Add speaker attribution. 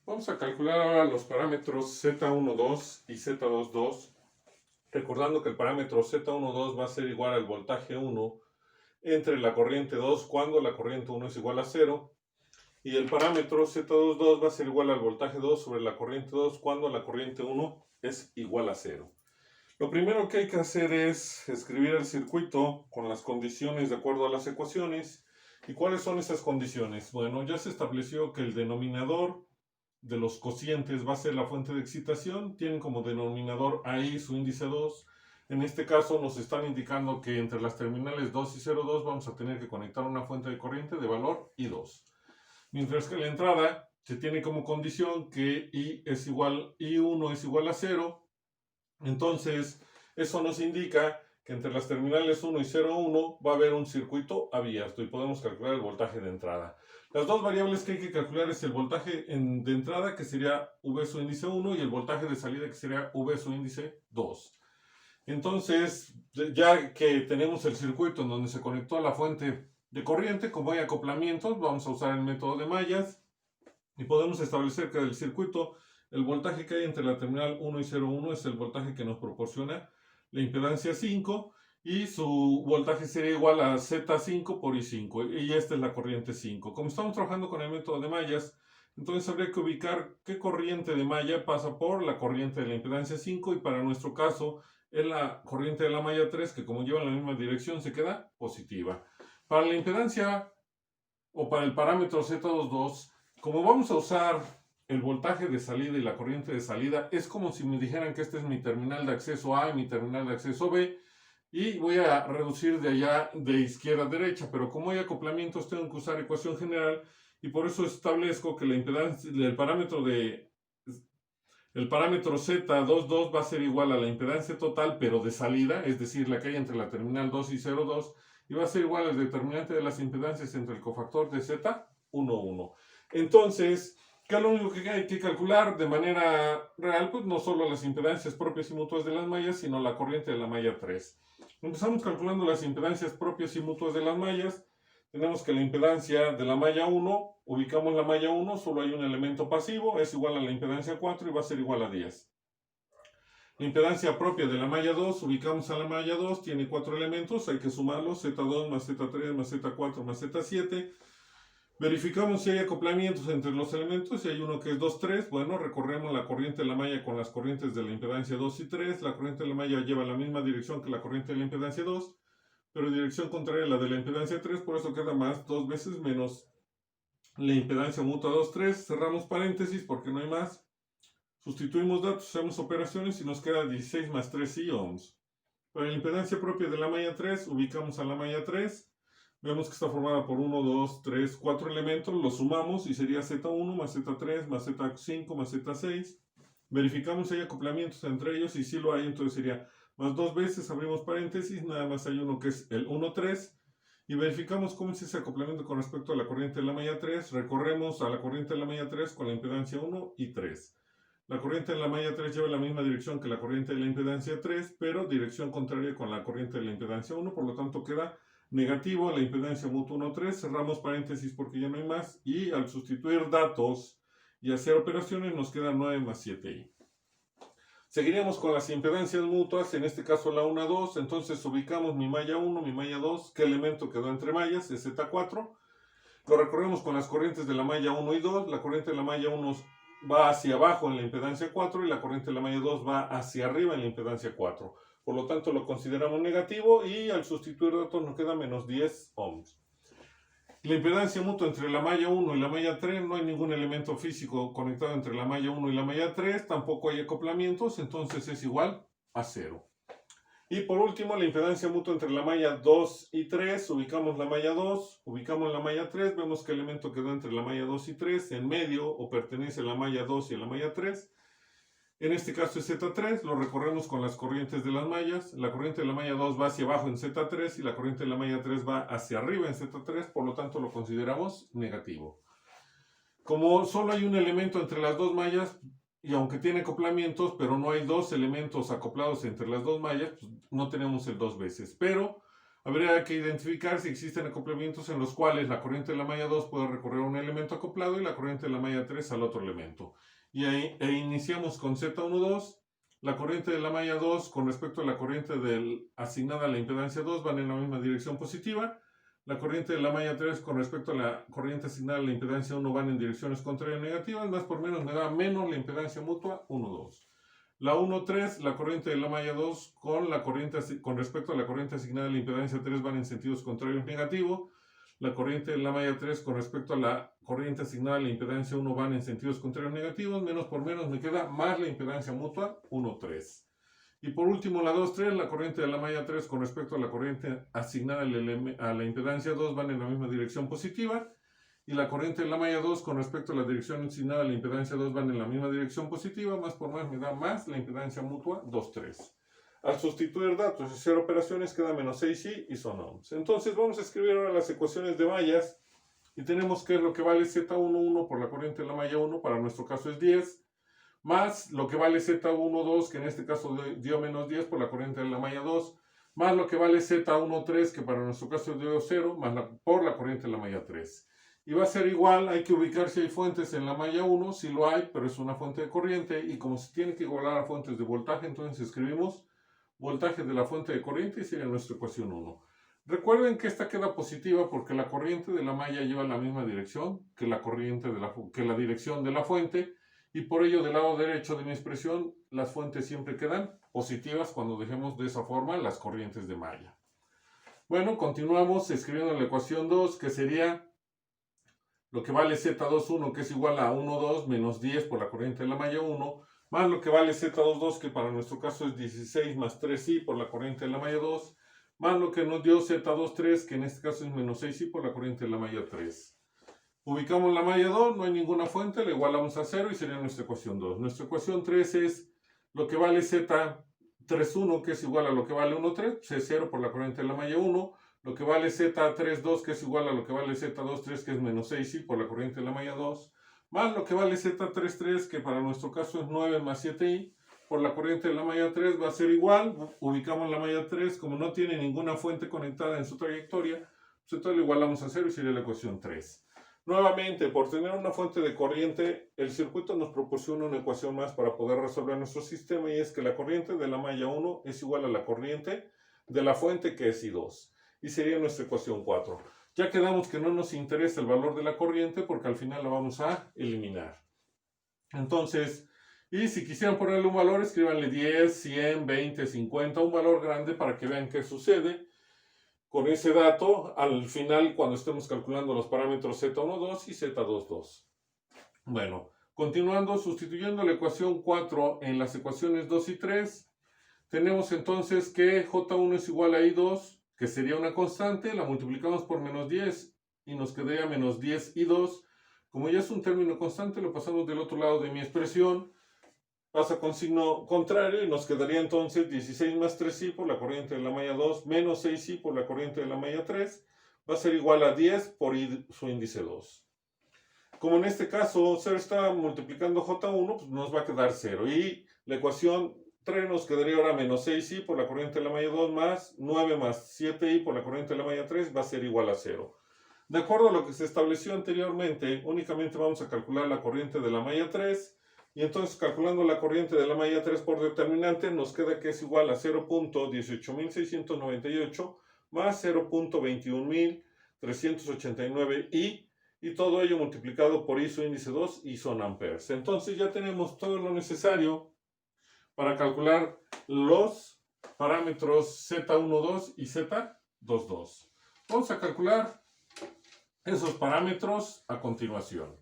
Speaker 1: Vamos a calcular ahora los parámetros Z12 y Z22, recordando que el parámetro Z12 va a ser igual al voltaje 1 entre la corriente 2 cuando la corriente 1 es igual a 0, y el parámetro Z22 va a ser igual al voltaje 2 sobre la corriente 2 cuando la corriente 1 es igual a 0. Lo primero que hay que hacer es escribir el circuito con las condiciones de acuerdo a las ecuaciones. ¿Y cuáles son esas condiciones? Bueno, ya se estableció que el denominador de los cocientes va a ser la fuente de excitación. Tienen como denominador ahí su índice 2. En este caso nos están indicando que entre las terminales 2 y 0,2 vamos a tener que conectar una fuente de corriente de valor I2. Mientras que la entrada se tiene como condición que I1 es igual a 0. Entonces eso nos indica que entre las terminales 1 y 0,1 va a haber un circuito abierto y podemos calcular el voltaje de entrada. Las dos variables que hay que calcular es el voltaje de entrada, que sería V su índice 1, y el voltaje de salida, que sería V su índice 2. Entonces, ya que tenemos el circuito en donde se conectó a la fuente de corriente, como hay acoplamientos, vamos a usar el método de mallas y podemos establecer que del circuito el voltaje que hay entre la terminal 1 y 0,1 es el voltaje que nos proporciona la impedancia 5, y su voltaje sería igual a Z5 por I5, y esta es la corriente 5. Como estamos trabajando con el método de mallas, entonces habría que ubicar qué corriente de malla pasa por la corriente de la impedancia 5, y para nuestro caso es la corriente de la malla 3, que como lleva en la misma dirección se queda positiva. Para la impedancia o para el parámetro Z22, como vamos a usar el voltaje de salida y la corriente de salida, es como si me dijeran que este es mi terminal de acceso A y mi terminal de acceso B, y voy a reducir de allá de izquierda a derecha, pero como hay acoplamientos tengo que usar ecuación general, y por eso establezco que la impedancia, el parámetro Z22 va a ser igual a la impedancia total, pero de salida, es decir, la que hay entre la terminal 2 y 0,2, y va a ser igual al determinante de las impedancias entre el cofactor de Z11. Entonces, ¿qué es lo único que hay que calcular de manera real? Pues no solo las impedancias propias y mutuas de las mallas, sino la corriente de la malla 3. Empezamos calculando las impedancias propias y mutuas de las mallas. Tenemos que la impedancia de la malla 1, ubicamos la malla 1, solo hay un elemento pasivo, es igual a la impedancia 4 y va a ser igual a 10. La impedancia propia de la malla 2, ubicamos a la malla 2, tiene 4 elementos, hay que sumarlos, Z2 más Z3 más Z4 más Z7. Verificamos si hay acoplamientos entre los elementos, si hay uno que es 2, 3, bueno, recorremos la corriente de la malla con las corrientes de la impedancia 2 y 3, la corriente de la malla lleva la misma dirección que la corriente de la impedancia 2, pero dirección contraria a la de la impedancia 3, por eso queda más 2 veces menos la impedancia mutua 2, 3, cerramos paréntesis porque no hay más, sustituimos datos, hacemos operaciones y nos queda 16 más 3 y ohms. Para la impedancia propia de la malla 3, ubicamos a la malla 3, vemos que está formada por 1, 2, 3, 4 elementos, los sumamos y sería Z1 más Z3 más Z5 más Z6. Verificamos si hay acoplamientos entre ellos, y si lo hay, entonces sería más 2 veces, abrimos paréntesis, nada más hay uno que es el 1, 3, y verificamos cómo es ese acoplamiento con respecto a la corriente de la malla 3, recorremos a la corriente de la malla 3 con la impedancia 1 y 3. La corriente de la malla 3 lleva la misma dirección que la corriente de la impedancia 3, pero dirección contraria con la corriente de la impedancia 1, por lo tanto queda negativo la impedancia mutua 1, 3, cerramos paréntesis porque ya no hay más, y al sustituir datos y hacer operaciones nos queda 9 más 7i. Seguiríamos con las impedancias mutuas, en este caso la 1, 2, entonces ubicamos mi malla 1, mi malla 2, ¿qué elemento quedó entre mallas? Es Z4, lo recorremos con las corrientes de la malla 1 y 2, la corriente de la malla 1 va hacia abajo en la impedancia 4 y la corriente de la malla 2 va hacia arriba en la impedancia 4. Por lo tanto lo consideramos negativo y al sustituir datos nos queda menos 10 ohms. La impedancia mutua entre la malla 1 y la malla 3, no hay ningún elemento físico conectado entre la malla 1 y la malla 3, tampoco hay acoplamientos, entonces es igual a 0. Y por último, la impedancia mutua entre la malla 2 y 3, ubicamos la malla 2, ubicamos la malla 3, vemos qué elemento quedó entre la malla 2 y 3, en medio o pertenece a la malla 2 y a la malla 3. En este caso es Z3, lo recorremos con las corrientes de las mallas. La corriente de la malla 2 va hacia abajo en Z3 y la corriente de la malla 3 va hacia arriba en Z3, por lo tanto lo consideramos negativo. Como solo hay un elemento entre las dos mallas, y aunque tiene acoplamientos, pero no hay dos elementos acoplados entre las dos mallas, pues no tenemos el 2 veces. Pero Habría que identificar si existen acoplamientos en los cuales la corriente de la malla 2 puede recorrer a un elemento acoplado y la corriente de la malla 3 al otro elemento. Iniciamos con Z12. La corriente de la malla 2 con respecto a la corriente asignada a la impedancia 2 van en la misma dirección positiva. La corriente de la malla 3 con respecto a la corriente asignada a la impedancia 1 van en direcciones contrarias negativas. Más por menos me da menos la impedancia mutua 1, 2. La 1, 3, la corriente de la malla 2 con respecto a la corriente asignada a la impedancia 3 van en sentidos contrarios negativos. La corriente de la malla 3 con respecto a la corriente asignada a la impedancia 1 van en sentidos contrarios negativos. Menos por menos me queda más la impedancia mutua 1, 3. Y por último la 2, 3, la corriente de la malla 3 con respecto a la corriente asignada a la impedancia 2 van en la misma dirección positiva. Y la corriente de la malla 2 con respecto a la dirección asignada a la impedancia 2 van en la misma dirección positiva. Más por más me da más la impedancia mutua 2, 3. Al sustituir datos y hacer operaciones queda menos 6i y son ohms. Entonces vamos a escribir ahora las ecuaciones de mallas y tenemos que es lo que vale Z11 por la corriente de la malla 1, para nuestro caso es 10, más lo que vale Z12, que en este caso dio menos 10 por la corriente de la malla 2, más lo que vale Z13, que para nuestro caso dio 0, más por la corriente de la malla 3. Y va a ser igual, hay que ubicar si hay fuentes en la malla 1, si lo hay, pero es una fuente de corriente, y como se tiene que igualar a fuentes de voltaje, entonces escribimos voltaje de la fuente de corriente y sería nuestra ecuación 1. Recuerden que esta queda positiva porque la corriente de la malla lleva la misma dirección que la dirección de la fuente, y por ello del lado derecho de mi expresión las fuentes siempre quedan positivas cuando dejemos de esa forma las corrientes de malla. Bueno, continuamos escribiendo la ecuación 2, que sería lo que vale Z21, que es igual a 1, 2 menos 10 por la corriente de la malla 1, más lo que vale Z22, que para nuestro caso es 16 más 3i por la corriente de la malla 2, más lo que nos dio Z23, que en este caso es menos 6i por la corriente de la malla 3. Ubicamos la malla 2, no hay ninguna fuente, la igualamos a 0 y sería nuestra ecuación 2. Nuestra ecuación 3 es lo que vale Z31, que es igual a lo que vale 1, 3, pues es 0 por la corriente de la malla 1. Lo que vale Z32, que es igual a lo que vale Z23, que es menos 6i por la corriente de la malla 2, más lo que vale Z33, que para nuestro caso es 9 más 7i, por la corriente de la malla 3 va a ser igual. Ubicamos la malla 3, como no tiene ninguna fuente conectada en su trayectoria, pues entonces lo igualamos a 0 y sería la ecuación 3. Nuevamente, por tener una fuente de corriente, el circuito nos proporciona una ecuación más para poder resolver nuestro sistema, y es que la corriente de la malla 1 es igual a la corriente de la fuente, que es I2. Y sería nuestra ecuación 4. Ya quedamos que no nos interesa el valor de la corriente porque al final la vamos a eliminar. Entonces, y si quisieran ponerle un valor, escríbanle 10, 100, 20, 50, un valor grande para que vean qué sucede con ese dato al final cuando estemos calculando los parámetros Z12 y Z22. Bueno, continuando, sustituyendo la ecuación 4 en las ecuaciones 2 y 3, tenemos entonces que J1 es igual a I2, que sería una constante, la multiplicamos por menos 10 y nos quedaría menos 10i2. Como ya es un término constante, lo pasamos del otro lado de mi expresión, pasa con signo contrario y nos quedaría entonces 16 más 3i por la corriente de la malla 2 menos 6i por la corriente de la malla 3, va a ser igual a 10 por su índice 2. Como en este caso 0 está multiplicando J1, pues nos va a quedar 0, y la ecuación 3 nos quedaría ahora menos 6i por la corriente de la malla 2 más 9 más 7i por la corriente de la malla 3 va a ser igual a 0. De acuerdo a lo que se estableció anteriormente, únicamente vamos a calcular la corriente de la malla 3, y entonces calculando la corriente de la malla 3 por determinante nos queda que es igual a 0.18698 más 0.21389i, y todo ello multiplicado por I su índice 2 y son amperes. Entonces ya tenemos todo lo necesario para calcular los parámetros Z12 y Z22. Vamos a calcular esos parámetros a continuación.